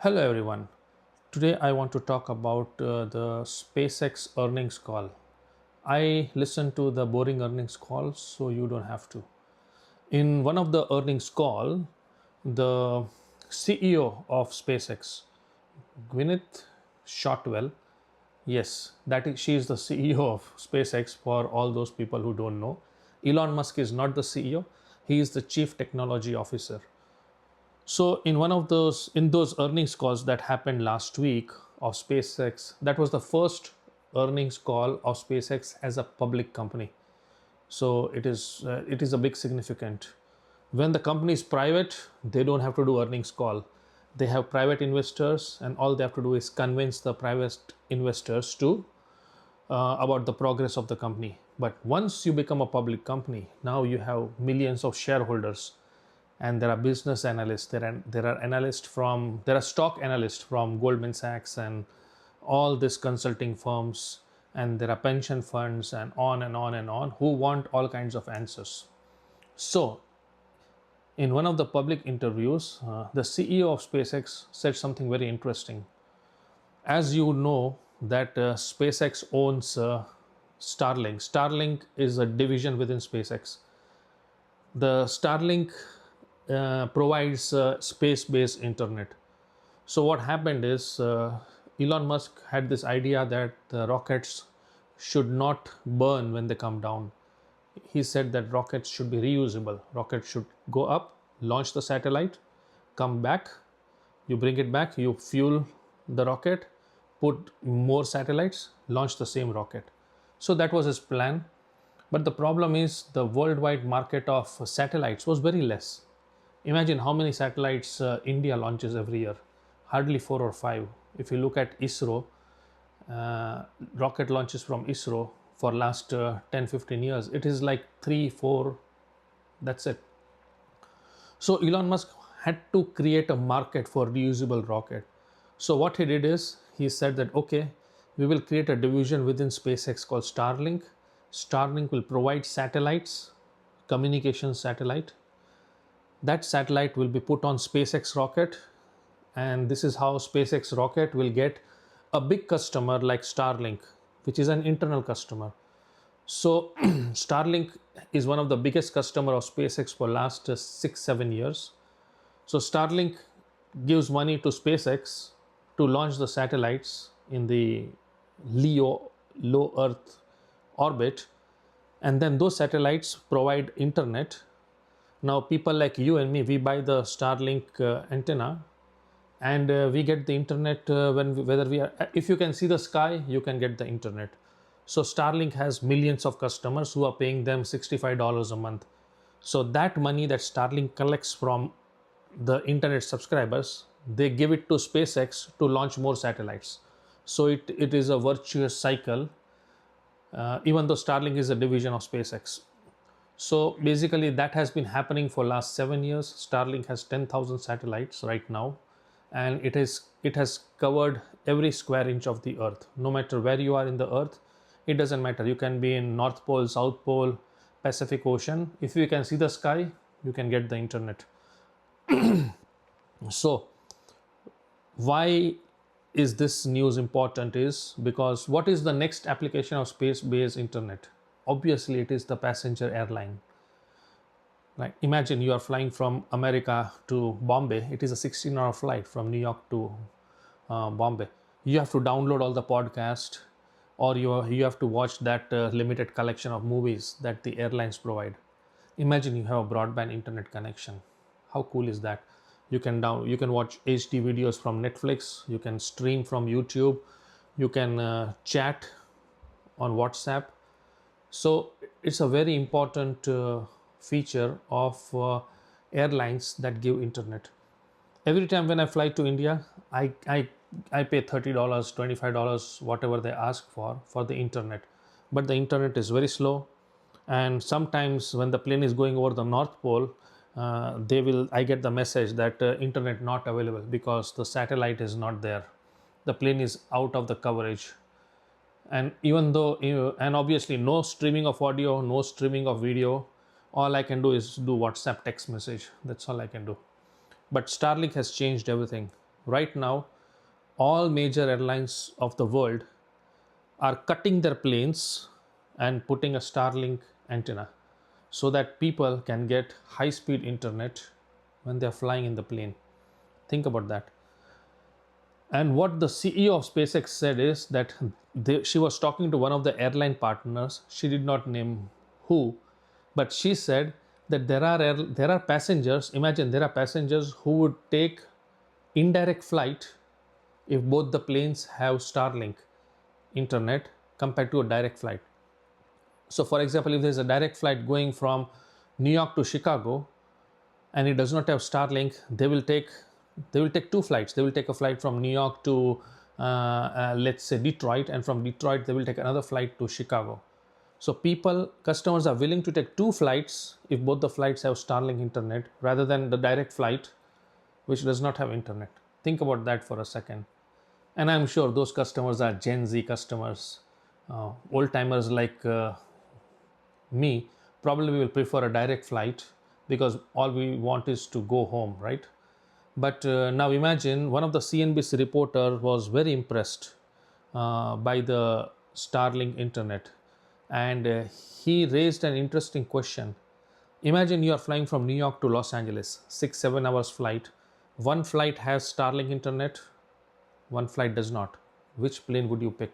Hello everyone. Today I want to talk about the SpaceX earnings call. I listen to the boring earnings calls so you don't have to. In one of the earnings call, the CEO of SpaceX, Gwyneth Shotwell, yes, she is the CEO of SpaceX for all those people who don't know. Elon Musk is not the CEO, he is the Chief Technology Officer. So in those earnings calls that happened last week of SpaceX, that was the first earnings call of SpaceX as a public company. So it is a big significant. When the company is private, they don't have to do earnings call. They have private investors, and all they have to do is convince the private investors to about the progress of the company. But once you become a public company, now you have millions of shareholders, and there are business analysts, there are stock analysts from Goldman Sachs and all these consulting firms, and there are pension funds and on and on and on who want all kinds of answers. So in one of the public interviews, the CEO of SpaceX said something very interesting. As you know that SpaceX owns Starlink is a division within SpaceX. The Starlink provides space-based internet. So what happened is Elon Musk had this idea that the rockets should not burn when they come down. He said that rockets should be reusable. Rockets should go up, launch the satellite, come back, you bring it back, you fuel the rocket, put more satellites, launch the same rocket. So that was his plan. But the problem is the worldwide market of satellites was very less. Imagine how many satellites India launches every year. Hardly 4 or 5. If you look at ISRO, rocket launches from ISRO for last 10-15 years, it is like 3 4, that's it. So Elon Musk had to create a market for reusable rocket. So what he did is he said that okay, we will create a division within SpaceX called Starlink. Starlink will provide satellites, communication satellite. That satellite will be put on SpaceX rocket, and this is how SpaceX rocket will get a big customer like Starlink, which is an internal customer. So Starlink is one of the biggest customer of SpaceX for last 6-7 years. So Starlink gives money to SpaceX to launch the satellites in the LEO, low Earth orbit, and then those satellites provide internet. Now people like you and me, we buy the Starlink antenna, and we get the internet whether we are, if you can see the sky, you can get the internet. So Starlink has millions of customers who are paying them $65 a month. So that money that Starlink collects from the internet subscribers, they give it to SpaceX to launch more satellites. So it is a virtuous cycle, even though Starlink is a division of SpaceX. So basically that has been happening for last 7 years. Starlink has 10,000 satellites right now, and it has covered every square inch of the earth. No matter where you are in the earth, it doesn't matter. You can be in North Pole, South Pole, Pacific Ocean. If you can see the sky, you can get the internet. So why is this news important is because what is the next application of space-based internet? Obviously it is the passenger airline. Like imagine you are flying from America to Bombay. It is a 16-hour flight from New York to Bombay. You have to download all the podcast, or you have to watch that limited collection of movies that the airlines provide. Imagine you have a broadband internet connection. How cool is that? You can watch HD videos from Netflix, you can stream from YouTube, you can chat on WhatsApp. So it's a very important feature of airlines that give internet. Every time when I fly to India, I pay $30, $25, whatever they ask for the internet. But the internet is very slow, and sometimes when the plane is going over the North Pole, I get the message that internet not available because the satellite is not there. The plane is out of the coverage. And even though and obviously no streaming of audio, no streaming of video, all I can do is do WhatsApp text message. That's all I can do. But Starlink has changed everything. Right now, all major airlines of the world are cutting their planes and putting a Starlink antenna so that people can get high speed internet when they're flying in the plane. Think about that. And what the CEO of SpaceX said is that she was talking to one of the airline partners. She did not name who, but she said that there are passengers. Imagine there are passengers who would take indirect flight if both the planes have Starlink internet compared to a direct flight. So, for example, if there's a direct flight going from New York to Chicago and it does not have Starlink, they will take two flights. They will take a flight from New York to let's say Detroit, and from Detroit they will take another flight to Chicago. So customers are willing to take two flights if both the flights have Starlink internet rather than the direct flight which does not have internet. Think about that for a second. And I'm sure those customers are Gen Z customers. Old timers like me probably will prefer a direct flight because all we want is to go home, right? But now imagine one of the CNBC reporter was very impressed by the Starlink internet, and he raised an interesting question. Imagine you are flying from New York to Los Angeles, 6-7 hours flight. One flight has Starlink internet, one flight does not. Which plane would you pick?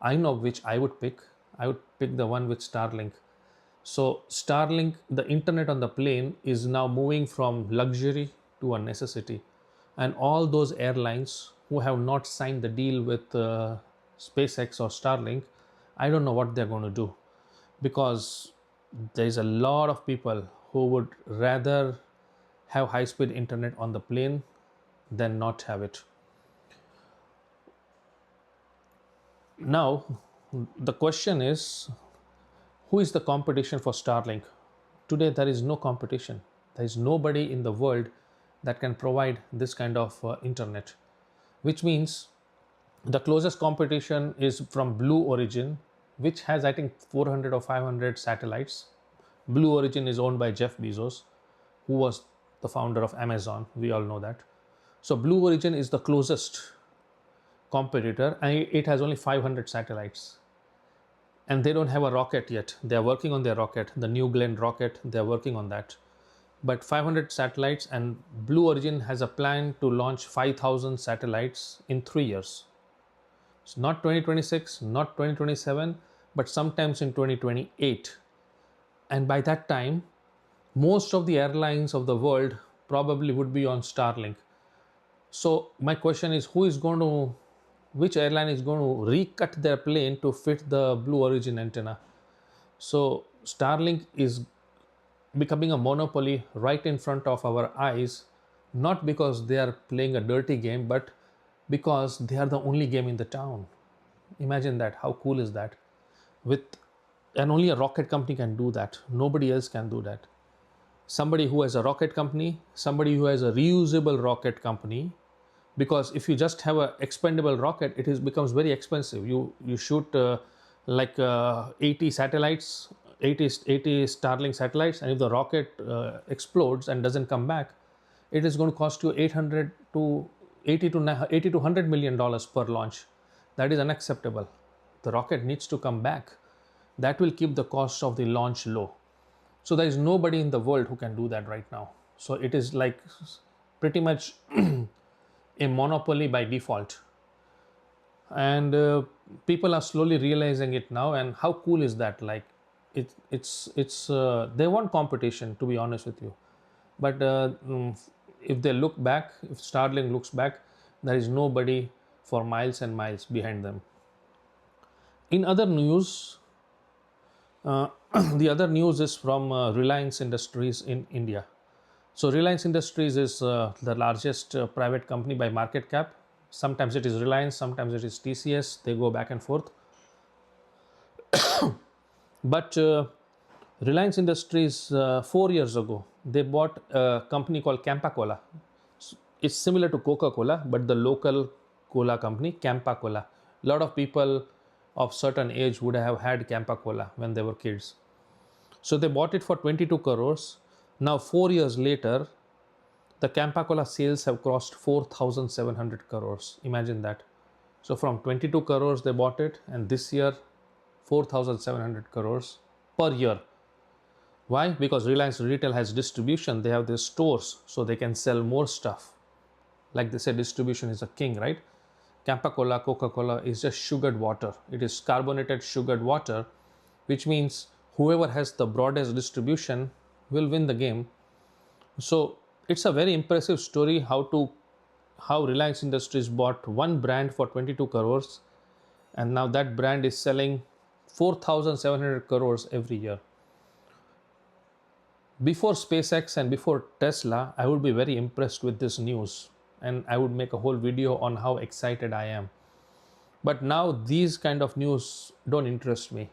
I know which I would pick. I would pick the one with Starlink. So, Starlink, the internet on the plane is now moving from luxury to a necessity. And all those airlines who have not signed the deal with SpaceX or Starlink, I don't know what they're going to do, because there's a lot of people who would rather have high speed internet on the plane than not have it. Now, the question is, who is the competition for Starlink? Today, there is no competition. There is nobody in the world that can provide this kind of internet, which means the closest competition is from Blue Origin, which has, I think, 400 or 500 satellites. Blue Origin is owned by Jeff Bezos, who was the founder of Amazon. We all know that. So, Blue Origin is the closest competitor, and it has only 500 satellites. And they don't have a rocket yet. They are working on their rocket, the New Glenn rocket. They are working on that. But 500 satellites, and Blue Origin has a plan to launch 5,000 satellites in 3 years. It's not 2026, not 2027, but sometimes in 2028. And by that time, most of the airlines of the world probably would be on Starlink. So my question is, which airline is going to recut their plane to fit the Blue Origin antenna? So Starlink is becoming a monopoly right in front of our eyes, not because they are playing a dirty game, but because they are the only game in the town. Imagine that. How cool is that? And only a rocket company can do that. Nobody else can do that. Somebody who has a rocket company, somebody who has a reusable rocket company, because if you just have an expendable rocket, becomes very expensive. You shoot 80 satellites, 80 Starlink satellites, and if the rocket explodes and doesn't come back, it is going to cost you 800 to 80 to 80 to 100 million dollars per launch. That is unacceptable. The rocket needs to come back. That will keep the cost of the launch low. So there is nobody in the world who can do that right now. So it is like pretty much a monopoly by default. And people are slowly realizing it now. And how cool is that? Like it's they want competition, to be honest with you. But if they look back, if Starlink looks back, there is nobody for miles and miles behind them. In other news, the other news is from Reliance Industries in India. So Reliance Industries is the largest private company by market cap. Sometimes it is Reliance, sometimes it is TCS. They go back and forth. But Reliance Industries, 4 years ago, they bought a company called Campa Cola. It's similar to Coca-Cola, but the local cola company, Campa Cola. A lot of people of certain age would have had Campa Cola when they were kids. So they bought it for 22 crores. Now 4 years later, The Campa-Cola sales have crossed 4,700 crores. Imagine that. So from 22 crores they bought it, and this year 4,700 crores per year. Why? Because Reliance Retail has distribution. They have their stores, so they can sell more stuff. Like they say, distribution is a king, right? Campa-Cola, Coca-Cola is just sugared water. It is carbonated sugared water, which means whoever has the broadest distribution will win the game. So it's a very impressive story how Reliance Industries bought one brand for 22 crores, and now that brand is selling 4,700 crores every year. Before SpaceX and before Tesla, I would be very impressed with this news, and I would make a whole video on how excited I am. But now these kind of news don't interest me,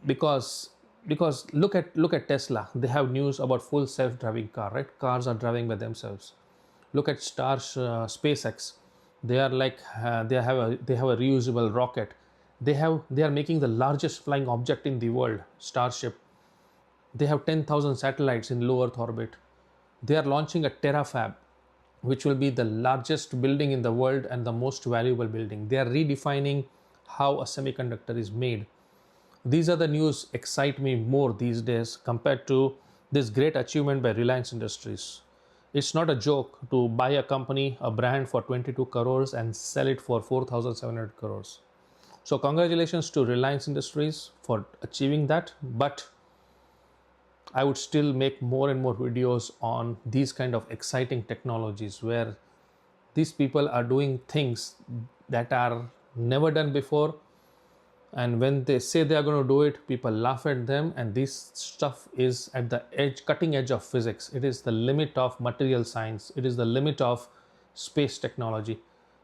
because look at Tesla. They have news about full self-driving car, right? Cars are driving by themselves. Look at SpaceX. They are like they have a reusable rocket. They are making the largest flying object in the world, Starship. They have 10,000 satellites in low Earth orbit. They are launching a terafab, which will be the largest building in the world and the most valuable building. They are redefining how a semiconductor is made. These are the news excite me more these days compared to this great achievement by Reliance Industries. It's not a joke to buy a company, a brand for 22 crores and sell it for 4,700 crores. So congratulations to Reliance Industries for achieving that, but I would still make more and more videos on these kind of exciting technologies where these people are doing things that are never done before, and when they say they are going to do it, people laugh at them, and this stuff is at the cutting edge of physics. It is the limit of material science. It is the limit of space technology.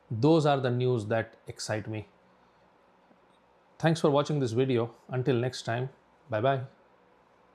Those are the news that excite me. Thanks for watching this video. Until next time, bye bye.